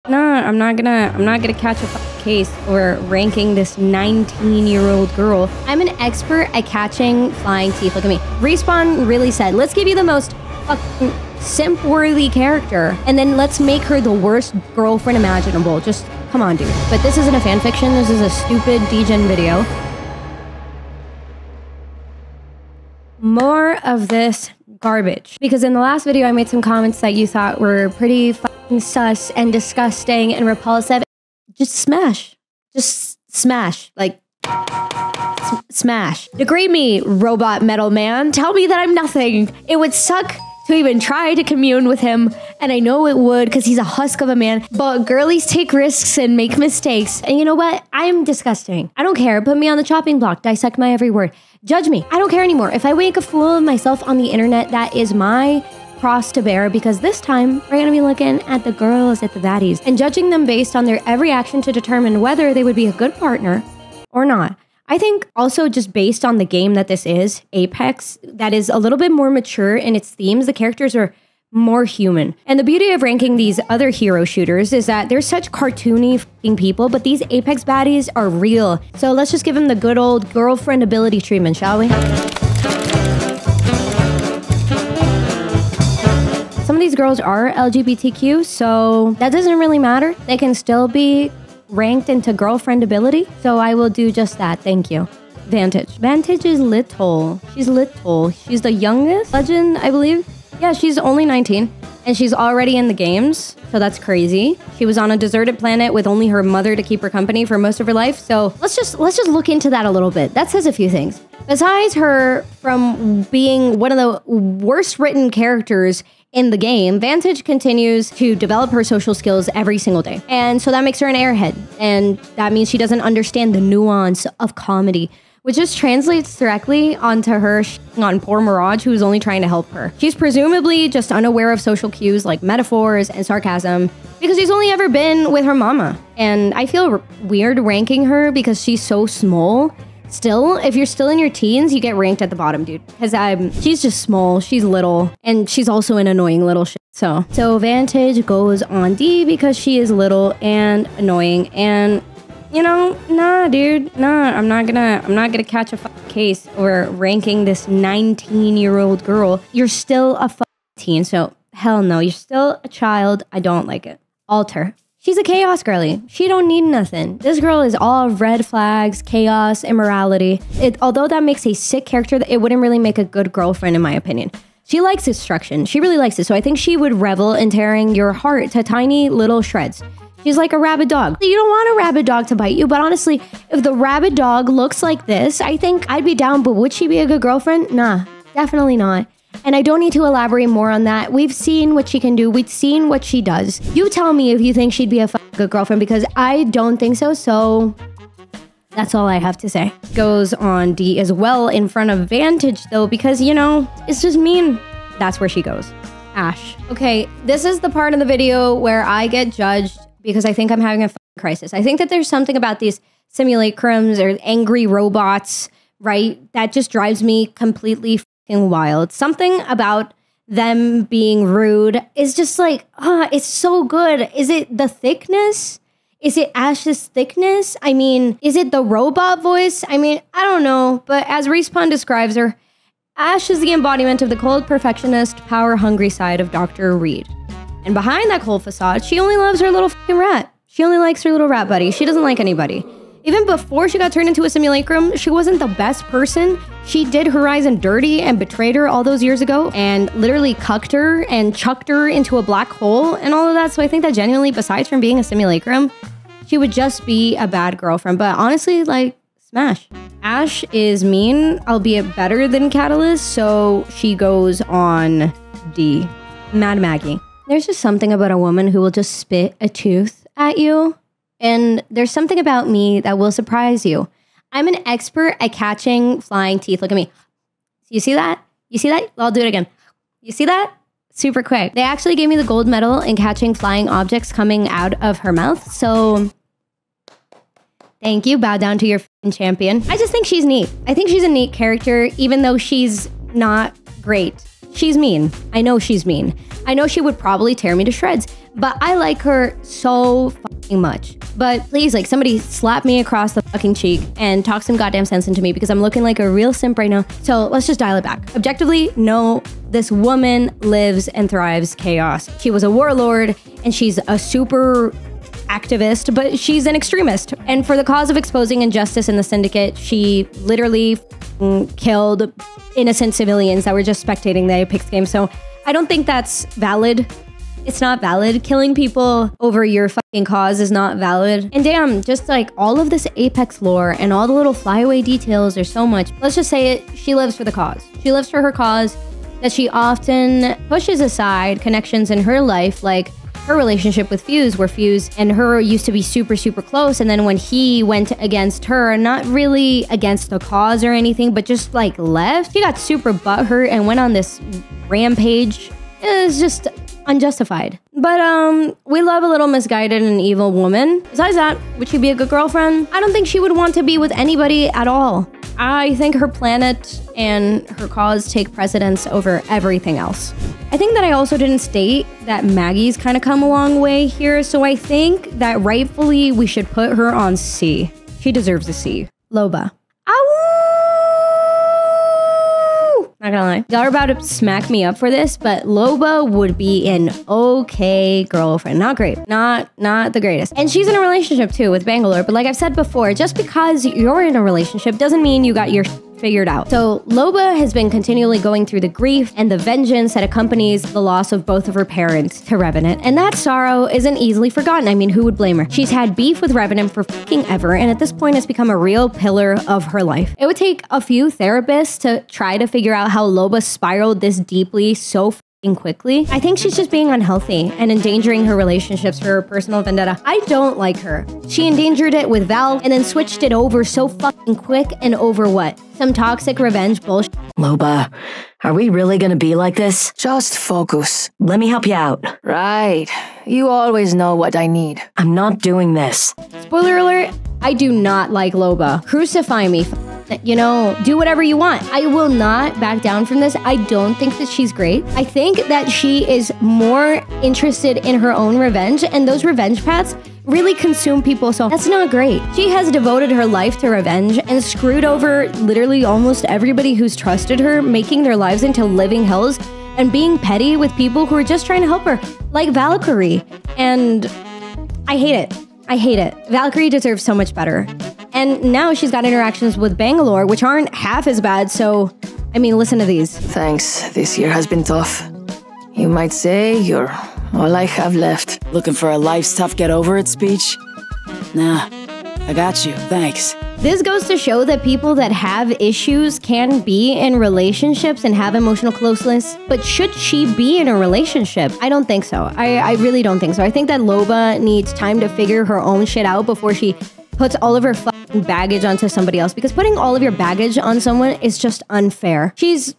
Nah, I'm not gonna catch a case or ranking this 19-year-old girl. I'm an expert at catching flying teeth. Look at me. Respawn really said, let's give you the most fucking simp-worthy character, and then let's make her the worst girlfriend imaginable. Just, come on, dude. But this isn't a fanfiction. This is a stupid degen video. More of this garbage. Because in the last video, I made some comments that you thought were pretty fucking sus and disgusting and repulsive. Just smash. Just smash. Like, smash. Degrade me, robot metal man. Tell me that I'm nothing. It would suck to even try to commune with him, and I know it would because he's a husk of a man, but girlies take risks and make mistakes, and you know what? I'm disgusting. I don't care. Put me on the chopping block. Dissect my every word. Judge me. I don't care anymore. If I make a fool of myself on the internet, that is my cross to bear, because this time we're gonna be looking at the girls, at the baddies, and judging them based on their every action to determine whether they would be a good partner or not. I think also just based on the game that this is, Apex, that is a little bit more mature in its themes, the characters are more human. And the beauty of ranking these other hero shooters is that they're such cartoony f***ing people, but these Apex baddies are real. So let's just give them the good old girlfriend ability treatment, shall we? Some of these girls are LGBTQ, so that doesn't really matter. They can still be ranked into girlfriend ability, so I will do just that. Thank you. Vantage. Vantage is little. She's little. She's the youngest legend, I believe. Yeah, she's only 19, and she's already in the games, so that's crazy. She was on a deserted planet with only her mother to keep her company for most of her life, so let's just look into that a little bit. That says a few things. Besides her from being one of the worst written characters in the game, Vantage continues to develop her social skills every single day. And so that makes her an airhead. And that means she doesn't understand the nuance of comedy, which just translates directly onto her on poor Mirage, who's only trying to help her. She's presumably just unaware of social cues like metaphors and sarcasm because she's only ever been with her mama. And I feel weird ranking her because she's so small. Still, if you're still in your teens, you get ranked at the bottom, dude. Because she's just small, she's little, and she's also an annoying little shit. So Vantage goes on D because she is little and annoying, and you know, nah, dude, nah. I'm not gonna catch a case or ranking this 19-year-old girl. You're still a teen, so hell no. You're still a child. I don't like it. Alter. She's a chaos girly. She don't need nothing. This girl is all red flags, chaos, immorality. Although that makes a sick character, it wouldn't really make a good girlfriend in my opinion. She likes destruction. She really likes it. So I think she would revel in tearing your heart to tiny little shreds. She's like a rabid dog. You don't want a rabid dog to bite you, but honestly, if the rabid dog looks like this, I think I'd be down, but would she be a good girlfriend? Nah, definitely not. And I don't need to elaborate more on that. We've seen what she can do. We've seen what she does. You tell me if you think she'd be a good girlfriend, because I don't think so. So that's all I have to say. Goes on D as well in front of Vantage though, because you know, it's just mean. That's where she goes. Ash. Okay, this is the part of the video where I get judged because I think I'm having a crisis. I think that there's something about these simulacrums or angry robots, right? That just drives me completely wild. Something about them being rude is just like, it's so good. Is it the thickness? Is it Ash's thickness? I mean, is it the robot voice? I mean, I don't know. But as Respawn describes her, Ash is the embodiment of the cold perfectionist, power-hungry side of Dr. Reed. And behind that cold facade, she only loves her little fucking rat. She only likes her little rat buddy. She doesn't like anybody. Even before she got turned into a simulacrum, she wasn't the best person. She did Horizon dirty and betrayed her all those years ago and literally cucked her and chucked her into a black hole and all of that. So I think that genuinely, besides from being a simulacrum, she would just be a bad girlfriend. But honestly, like, smash. Ash is mean, albeit better than Catalyst, so she goes on D. Mad Maggie. There's just something about a woman who will just spit a tooth at you. And there's something about me that will surprise you. I'm an expert at catching flying teeth. Look at me. You see that? You see that? I'll do it again. You see that? Super quick. They actually gave me the gold medal in catching flying objects coming out of her mouth. So thank you. Bow down to your champion. I just think she's neat. I think she's a neat character, even though she's not great. She's mean. I know she's mean. I know she would probably tear me to shreds, but I like her so fucking much. But please, like, somebody slap me across the fucking cheek and talk some goddamn sense into me because I'm looking like a real simp right now. So let's just dial it back. Objectively, no, this woman lives and thrives chaos. She was a warlord and she's a super activist, but she's an extremist. And for the cause of exposing injustice in the syndicate, she literally killed innocent civilians that were just spectating the Apex game. So I don't think that's valid. It's not valid. Killing people over your fucking cause is not valid. And damn, just like all of this Apex lore and all the little flyaway details, there's so much. Let's just say it, she lives for the cause. She lives for her cause that she often pushes aside connections in her life, like her relationship with Fuse, where Fuse and her used to be super, super close. And then when he went against her, not really against the cause or anything, but just like left, she got super butthurt and went on this rampage. It was just unjustified. But we love a little misguided and evil woman. Besides that, would she be a good girlfriend? I don't think she would want to be with anybody at all. I think her planet and her cause take precedence over everything else. I think that I also didn't state that Maggie's kind of come a long way here, so I think that rightfully we should put her on C. She deserves a C. Loba. Not gonna lie. Y'all are about to smack me up for this, but Loba would be an okay girlfriend. Not great. Not the greatest. And she's in a relationship too with Bangalore, but like I've said before, just because you're in a relationship doesn't mean you got your figured out. So Loba has been continually going through the grief and the vengeance that accompanies the loss of both of her parents to Revenant. And that sorrow isn't easily forgotten. I mean, who would blame her? She's had beef with Revenant for fucking ever, and at this point has become a real pillar of her life. It would take a few therapists to try to figure out how Loba spiraled this deeply so quickly. I think she's just being unhealthy and endangering her relationships for her personal vendetta. I don't like her. She endangered it with Val and then switched it over so fucking quick, and over what? Some toxic revenge bullshit. Loba, are we really gonna be like this? Just focus. Let me help you out. Right. You always know what I need. I'm not doing this. Spoiler alert, I do not like Loba. Crucify me. You know, do whatever you want. I will not back down from this. I don't think that she's great. I think that she is more interested in her own revenge, and those revenge paths really consume people, so that's not great. She has devoted her life to revenge and screwed over literally almost everybody who's trusted her, making their lives into living hells and being petty with people who are just trying to help her, like Valkyrie. And I hate it. I hate it. Valkyrie deserves so much better. And now she's got interactions with Bangalore, which aren't half as bad, so, I mean, listen to these. Thanks. This year has been tough. You might say you're all I have left. Looking for a life's tough get over it speech? Nah, I got you, thanks. This goes to show that people that have issues can be in relationships and have emotional closeness, but should she be in a relationship? I don't think so. I really don't think so. I think that Loba needs time to figure her own shit out before she puts all of her fucking baggage onto somebody else, because putting all of your baggage on someone is just unfair. She's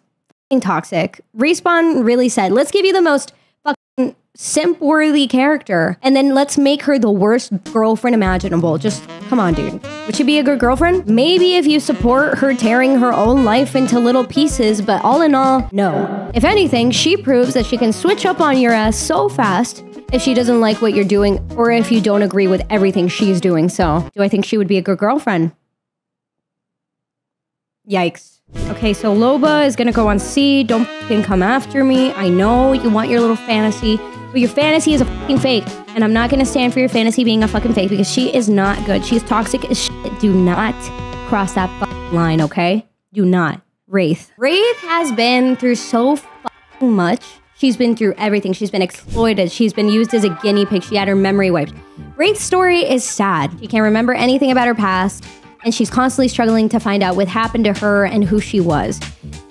fucking toxic. Respawn really said, let's give you the most fucking simp-worthy character, and then let's make her the worst girlfriend imaginable. Just, come on, dude. Would she be a good girlfriend? Maybe if you support her tearing her own life into little pieces, but all in all, no. If anything, she proves that she can switch up on your ass so fast if she doesn't like what you're doing, or if you don't agree with everything she's doing. So, do I think she would be a good girlfriend? Yikes. Okay, so Loba is gonna go on C. Don't fucking come after me. I know you want your little fantasy, but your fantasy is a fucking fake. And I'm not gonna stand for your fantasy being a fucking fake, because she is not good. She's toxic as shit. Do not cross that fucking line, okay? Do not. Wraith. Wraith has been through so fucking much. She's been through everything. She's been exploited. She's been used as a guinea pig. She had her memory wiped. Wraith's story is sad. She can't remember anything about her past, and she's constantly struggling to find out what happened to her and who she was.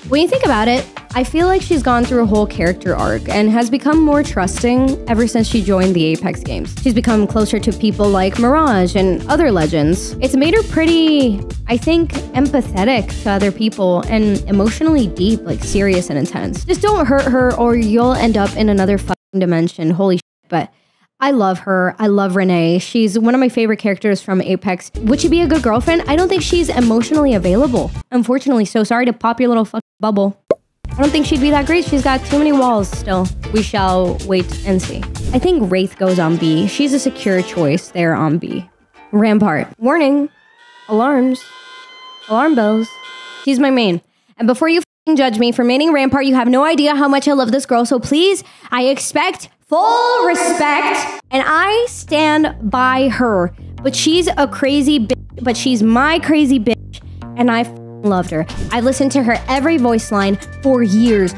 When you think about it, I feel like she's gone through a whole character arc and has become more trusting ever since she joined the Apex games. She's become closer to people like Mirage and other legends. It's made her pretty, I think, empathetic to other people and emotionally deep, like serious and intense. Just don't hurt her or you'll end up in another fucking dimension. Holy shit. But I love her. I love Renee. She's one of my favorite characters from Apex. Would she be a good girlfriend? I don't think she's emotionally available. Unfortunately, so sorry to pop your little fucking bubble. I don't think she'd be that great. She's got too many walls still. We shall wait and see. I think Wraith goes on B. She's a secure choice there on B. Rampart. Warning. Alarms. Alarm bells. She's my main. And before you judge me for maining Rampart, you have no idea how much I love this girl. So please, I expect full respect. And I stand by her. But she's a crazy bitch. But she's my crazy bitch. And I loved her. I've listened to her every voice line for years.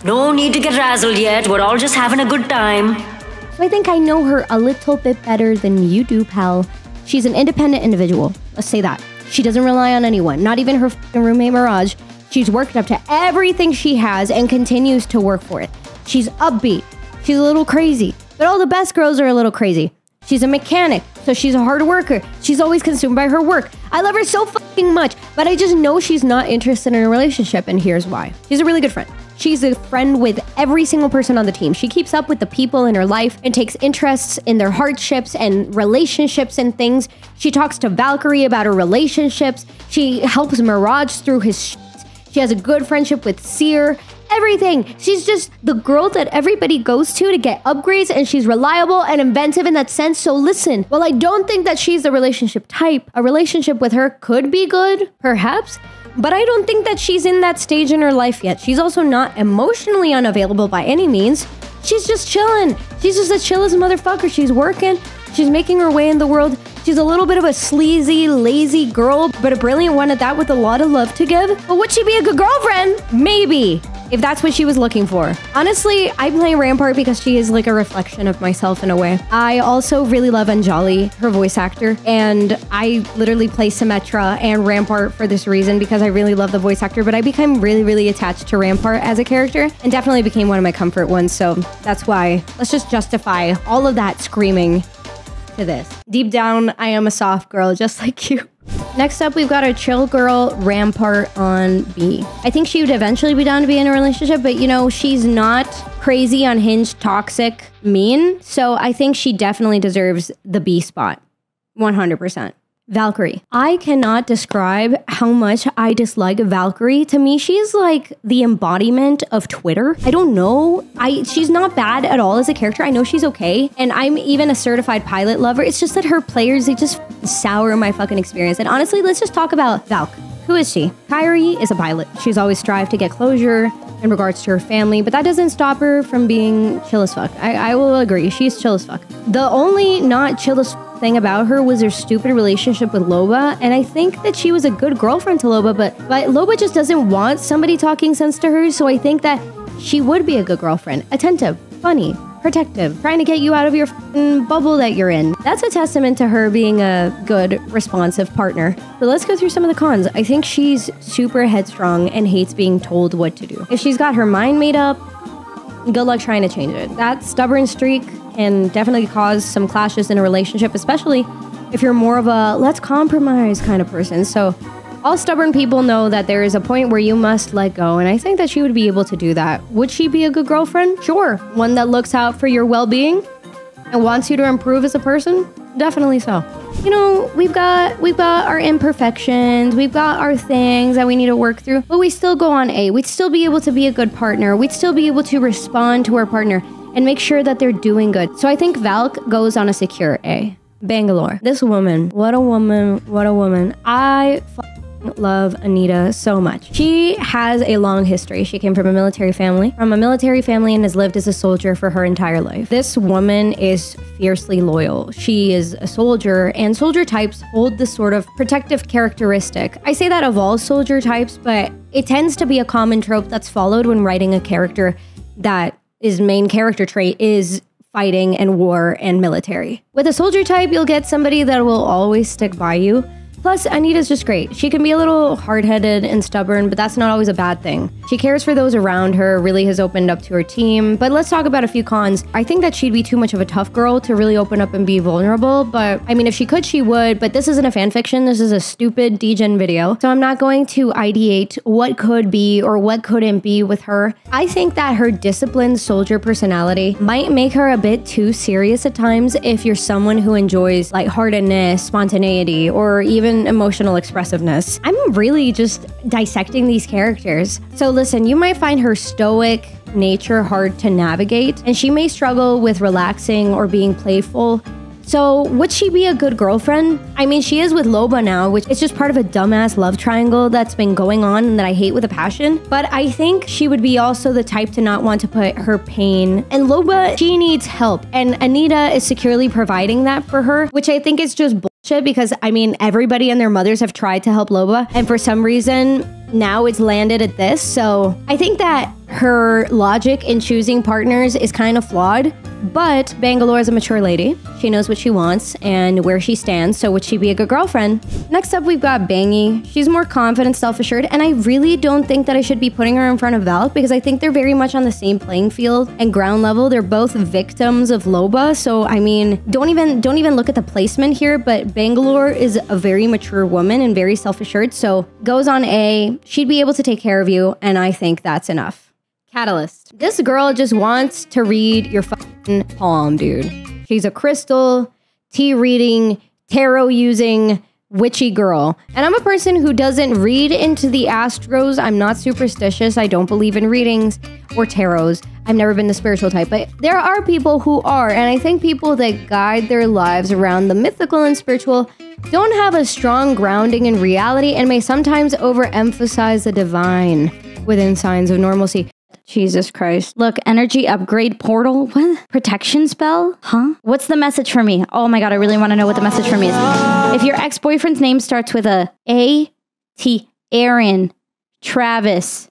No need to get razzled yet. We're all just having a good time. So I think I know her a little bit better than you do, pal. She's an independent individual. Let's say that. She doesn't rely on anyone, not even her roommate Mirage. She's worked up to everything she has and continues to work for it. She's upbeat. She's a little crazy. But all the best girls are a little crazy. She's a mechanic, so she's a hard worker. She's always consumed by her work. I love her so fucking much, but I just know she's not interested in a relationship, and here's why. She's a really good friend. She's a friend with every single person on the team. She keeps up with the people in her life and takes interests in their hardships and relationships and things. She talks to Valkyrie about her relationships. She helps Mirage through his shit. She has a good friendship with Seer. Everything. She's just the girl that everybody goes to get upgrades, and she's reliable and inventive in that sense. So listen, while I don't think that she's the relationship type, a relationship with her could be good, perhaps, but I don't think that she's in that stage in her life yet. She's also not emotionally unavailable by any means. She's just chilling. She's just the chillest motherfucker. She's working. She's making her way in the world. She's a little bit of a sleazy, lazy girl, but a brilliant one at that with a lot of love to give. But would she be a good girlfriend? Maybe. If that's what she was looking for. Honestly, I play Rampart because she is like a reflection of myself in a way. I also really love Anjali, her voice actor, and I literally play Symmetra and Rampart for this reason because I really love the voice actor, but I became really, really attached to Rampart as a character and definitely became one of my comfort ones, so that's why. Let's just justify all of that screaming to this. Deep down, I am a soft girl just like you. Next up, we've got a chill girl, Rampart on B. I think she would eventually be down to be in a relationship, but you know, she's not crazy, unhinged, toxic, mean. So I think she definitely deserves the B spot. 100%. Valkyrie. I cannot describe how much I dislike Valkyrie. To me, she's like the embodiment of Twitter. I don't know. She's not bad at all as a character. I know she's okay. And I'm even a certified pilot lover. It's just that her players, they just sour my fucking experience. And honestly, let's just talk about Valk. Who is she? Kyrie is a pilot. She's always strived to get closure in regards to her family, but that doesn't stop her from being chill as fuck. I will agree. She's chill as fuck. The only not chill as thing about her was her stupid relationship with Loba, and I think that she was a good girlfriend to Loba, but Loba just doesn't want somebody talking sense to her, so I think that she would be a good girlfriend. Attentive, funny, protective, trying to get you out of your bubble that you're in. That's a testament to her being a good, responsive partner. But let's go through some of the cons. I think she's super headstrong and hates being told what to do. If she's got her mind made up, good luck trying to change it. That stubborn streak can definitely cause some clashes in a relationship, especially if you're more of a let's compromise kind of person. So all stubborn people know that there is a point where you must let go, and I think that she would be able to do that. Would she be a good girlfriend? Sure. One that looks out for your well-being and wants you to improve as a person? Definitely so. You know, we've got our imperfections, we've got our things that we need to work through, but we still go on A. We'd still be able to be a good partner. We'd still be able to respond to our partner and make sure that they're doing good. So I think Valk goes on a secure A. Bangalore. This woman, what a woman, what a woman. I love Anita so much. She has a long history. She came from a military family, and has lived as a soldier for her entire life. This woman is fiercely loyal. She is a soldier, and soldier types hold this sort of protective characteristic. I say that of all soldier types, but it tends to be a common trope that's followed when writing a character that his main character trait is fighting and war and military. With a soldier type, you'll get somebody that will always stick by you. Plus, Anita's just great. She can be a little hard-headed and stubborn, but that's not always a bad thing. She cares for those around her, really has opened up to her team. But let's talk about a few cons. I think that she'd be too much of a tough girl to really open up and be vulnerable, but I mean, if she could, she would, but this isn't a fanfiction. This is a stupid degen video. So I'm not going to ideate what could be or what couldn't be with her. I think that her disciplined soldier personality might make her a bit too serious at times if you're someone who enjoys lightheartedness, spontaneity, or even and emotional expressiveness. I'm really just dissecting these characters. So listen, you might find her stoic nature hard to navigate, and she may struggle with relaxing or being playful. So would she be a good girlfriend? I mean, she is with Loba now, which is just part of a dumbass love triangle that's been going on and that I hate with a passion. But I think she would be also the type to not want to put her pain. And Loba, she needs help. And Anita is securely providing that for her, which I think is just bullshit because, I mean, everybody and their mothers have tried to help Loba. And for some reason, now it's landed at this. So I think that her logic in choosing partners is kind of flawed. But Bangalore is a mature lady. She knows what she wants and where she stands, so would she be a good girlfriend? Next up, we've got Bangy. She's more confident, self-assured, and I really don't think that I should be putting her in front of Val because I think they're very much on the same playing field and ground level. They're both victims of Loba, so I mean, don't even look at the placement here, but Bangalore is a very mature woman and very self-assured, so goes on A. She'd be able to take care of you, and I think that's enough. Catalyst. This girl just wants to read your fucking palm, dude. She's a crystal, tea reading, tarot using, witchy girl. And I'm a person who doesn't read into the astros. I'm not superstitious. I don't believe in readings or tarots. I've never been the spiritual type, but there are people who are. And I think people that guide their lives around the mythical and spiritual don't have a strong grounding in reality and may sometimes overemphasize the divine within signs of normalcy. Jesus Christ. Look, energy upgrade portal. What? Protection spell? Huh? What's the message for me? Oh my God, I really want to know what the message for me is. If your ex-boyfriend's name starts with A, T, Aaron, Travis,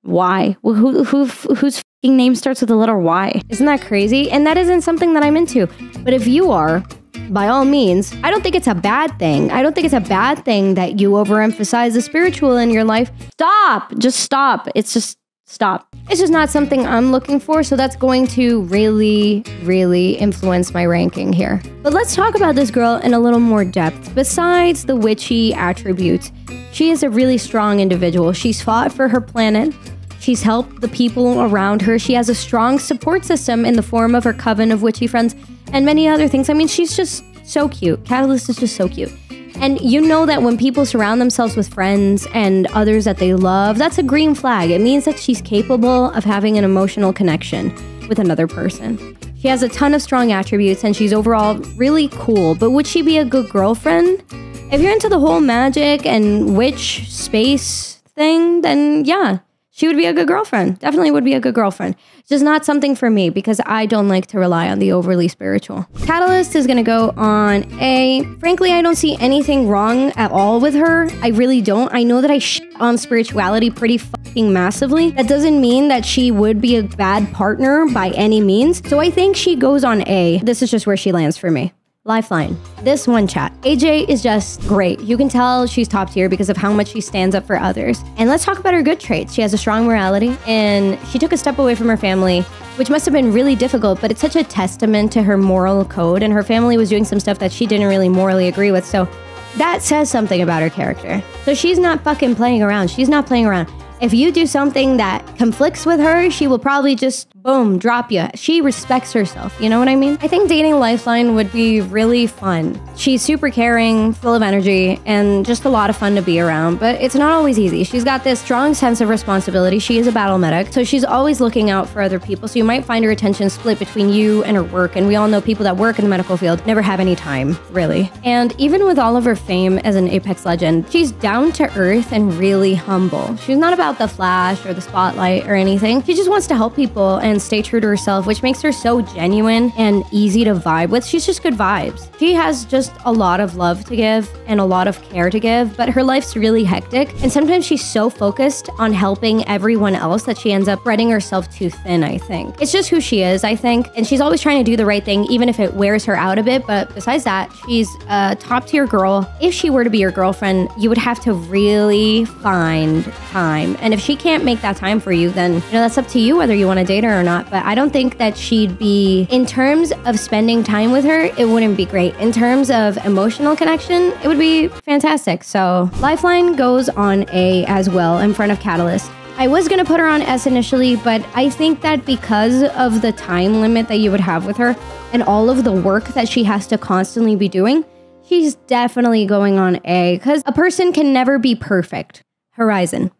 Y. Whose fucking name starts with the letter Y? Isn't that crazy? And that isn't something that I'm into. But if you are, by all means, I don't think it's a bad thing. I don't think it's a bad thing that you overemphasize the spiritual in your life. Stop. Just stop. It's just stop. It's just not something I'm looking for, so that's going to really, really influence my ranking here. But let's talk about this girl in a little more depth. Besides the witchy attributes, she is a really strong individual. She's fought for her planet. She's helped the people around her. She has a strong support system in the form of her coven of witchy friends and many other things. I mean, she's just so cute. Catalyst is just so cute. And you know that when people surround themselves with friends and others that they love, that's a green flag. It means that she's capable of having an emotional connection with another person. She has a ton of strong attributes and she's overall really cool, but would she be a good girlfriend? If you're into the whole magic and witch space thing, then yeah, she would be a good girlfriend. Definitely would be a good girlfriend. Just not something for me because I don't like to rely on the overly spiritual. Catalyst is gonna go on A. Frankly, I don't see anything wrong at all with her. I really don't. I know that I shit on spirituality pretty fucking massively. That doesn't mean that she would be a bad partner by any means. So I think she goes on A. This is just where she lands for me. Lifeline. This one chat. AJ is just great. You can tell she's top tier because of how much she stands up for others. And let's talk about her good traits. She has a strong morality and she took a step away from her family, which must have been really difficult, but it's such a testament to her moral code. And her family was doing some stuff that she didn't really morally agree with. So that says something about her character. So she's not fucking playing around. She's not playing around. If you do something that conflicts with her, she will probably just, boom, drop you. She respects herself, you know what I mean? I think dating Lifeline would be really fun. She's super caring, full of energy, and just a lot of fun to be around, but it's not always easy. She's got this strong sense of responsibility. She is a battle medic, so she's always looking out for other people, so you might find her attention split between you and her work, and we all know people that work in the medical field never have any time, really. And even with all of her fame as an Apex legend, she's down to earth and really humble. She's not about the flash or the spotlight or anything. She just wants to help people and stay true to herself, which makes her so genuine and easy to vibe with. She's just good vibes. She has just a lot of love to give and a lot of care to give, but her life's really hectic. And sometimes she's so focused on helping everyone else that she ends up spreading herself too thin, I think. It's just who she is, I think. And she's always trying to do the right thing, even if it wears her out a bit. But besides that, she's a top tier girl. If she were to be your girlfriend, you would have to really find time. And if she can't make that time for you, then that's up to you whether you want to date her or not. But I don't think that she'd be, in terms of spending time with her, it wouldn't be great. In terms of emotional connection, it would be fantastic. So Lifeline goes on A as well in front of Catalyst. I was going to put her on S initially, but I think that because of the time limit that you would have with her and all of the work that she has to constantly be doing, She's definitely going on A because a person can never be perfect. Horizon.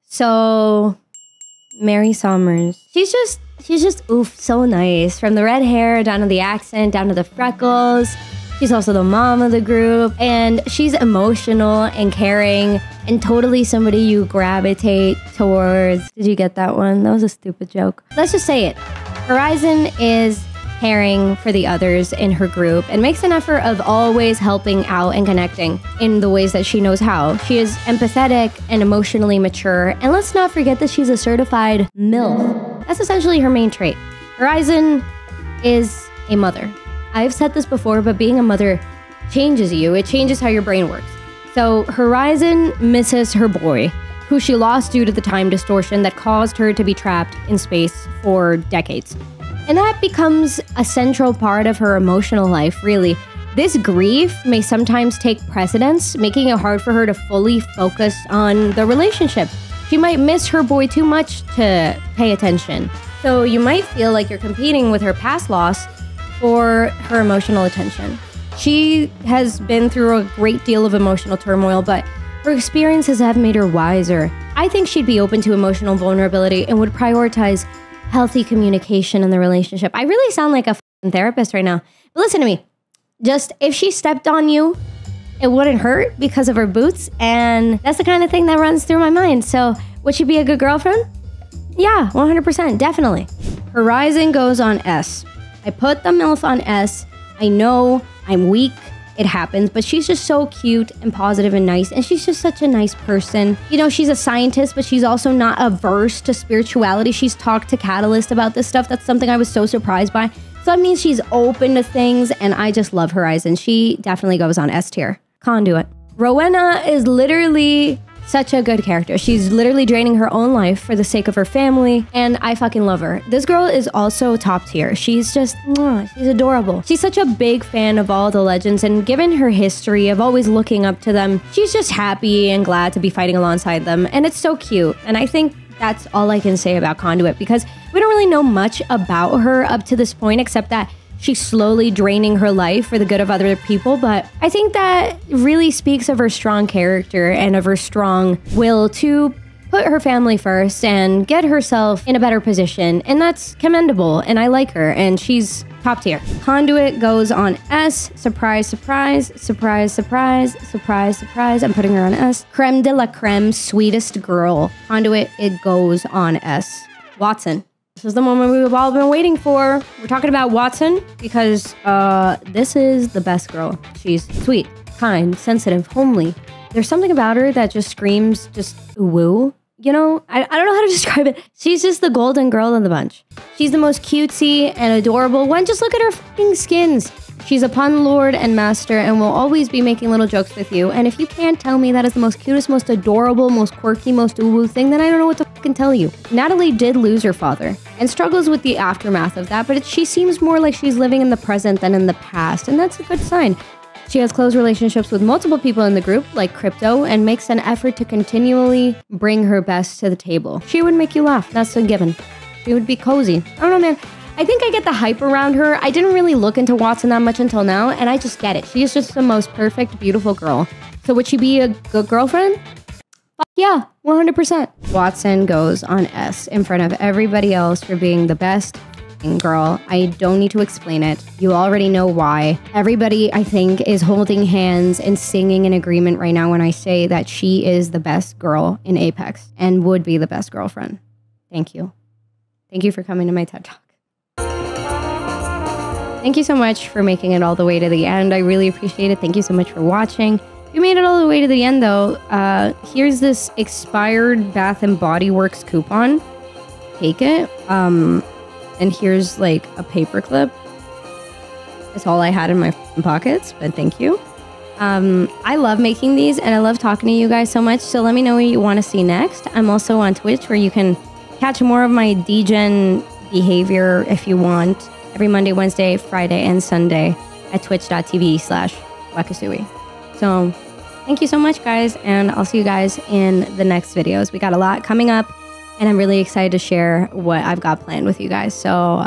So, Mary Sommers. She's just oof, so nice. From the red hair down to the accent, down to the freckles. She's also the mom of the group, and she's emotional and caring and totally somebody you gravitate towards. Did you get that one? That was a stupid joke. Let's just say it. Horizon is caring for the others in her group and makes an effort of always helping out and connecting in the ways that she knows how. She is empathetic and emotionally mature, and let's not forget that she's a certified MILF. That's essentially her main trait. Horizon is a mother. I've said this before, but being a mother changes you. It changes how your brain works. So Horizon misses her boy, who she lost due to the time distortion that caused her to be trapped in space for decades. And that becomes a central part of her emotional life, really. This grief may sometimes take precedence, making it hard for her to fully focus on the relationship. She might miss her boy too much to pay attention. So you might feel like you're competing with her past loss for her emotional attention. She has been through a great deal of emotional turmoil, but her experiences have made her wiser. I think she'd be open to emotional vulnerability and would prioritize healthy communication in the relationship. I really sound like a therapist right now. But listen to me. Just if she stepped on you, it wouldn't hurt because of her boots. And that's the kind of thing that runs through my mind. So would she be a good girlfriend? Yeah, 100%, definitely. Horizon goes on S. I put the MILF on S. I know I'm weak. It happens, but she's just so cute and positive and nice, and she's just such a nice person. You know, she's a scientist, but she's also not averse to spirituality. She's talked to Catalyst about this stuff. That's something I was so surprised by. So that means she's open to things, and I just love Horizon. She definitely goes on S tier. Conduit. Rowena is literally such a good character. She's literally draining her own life for the sake of her family, and I fucking love her. This girl is also top tier. She's just, she's adorable. She's such a big fan of all the legends, and given her history of always looking up to them, she's just happy and glad to be fighting alongside them, and it's so cute. And I think that's all I can say about Conduit, because we don't really know much about her up to this point, except that she's slowly draining her life for the good of other people. But I think that really speaks of her strong character and of her strong will to put her family first and get herself in a better position. And that's commendable. And I like her. And she's top tier. Conduit goes on S. Surprise, surprise, surprise, surprise, surprise, surprise. I'm putting her on S. Creme de la creme, sweetest girl. Conduit, it goes on S. Watson. This is the moment we've all been waiting for. We're talking about Watson because this is the best girl. She's sweet, kind, sensitive, homely. There's something about her that just screams just woo. You know, I don't know how to describe it. She's just the golden girl in the bunch. She's the most cutesy and adorable one. Just look at her fucking skins. She's a pun lord and master and will always be making little jokes with you. And if you can't tell me that is the most cutest, most adorable, most quirky, most woo thing, then I don't know what to fucking tell you. Natalie did lose her father and struggles with the aftermath of that, but she seems more like she's living in the present than in the past, and that's a good sign. She has close relationships with multiple people in the group, like Crypto, and makes an effort to continually bring her best to the table. She would make you laugh. That's a given. She would be cozy. I don't know, man. I think I get the hype around her. I didn't really look into Watson that much until now, and I just get it. She is just the most perfect, beautiful girl. So would she be a good girlfriend? Fuck yeah, 100%. Watson goes on S in front of everybody else for being the best girl. I don't need to explain it. You already know why. Everybody, I think, is holding hands and singing in agreement right now when I say that she is the best girl in Apex and would be the best girlfriend. Thank you. Thank you for coming to my TED Talk. Thank you so much for making it all the way to the end. I really appreciate it. Thank you so much for watching. If you made it all the way to the end, though, here's this expired Bath & Body Works coupon. Take it. And here's like a paper clip. That's all I had in my pockets, but thank you. I love making these and I love talking to you guys so much. So let me know what you want to see next. I'm also on Twitch where you can catch more of my degen behavior if you want. Every Monday, Wednesday, Friday, and Sunday at twitch.tv/Wakasui. So thank you so much, guys, and I'll see you guys in the next videos. We got a lot coming up, and I'm really excited to share what I've got planned with you guys. So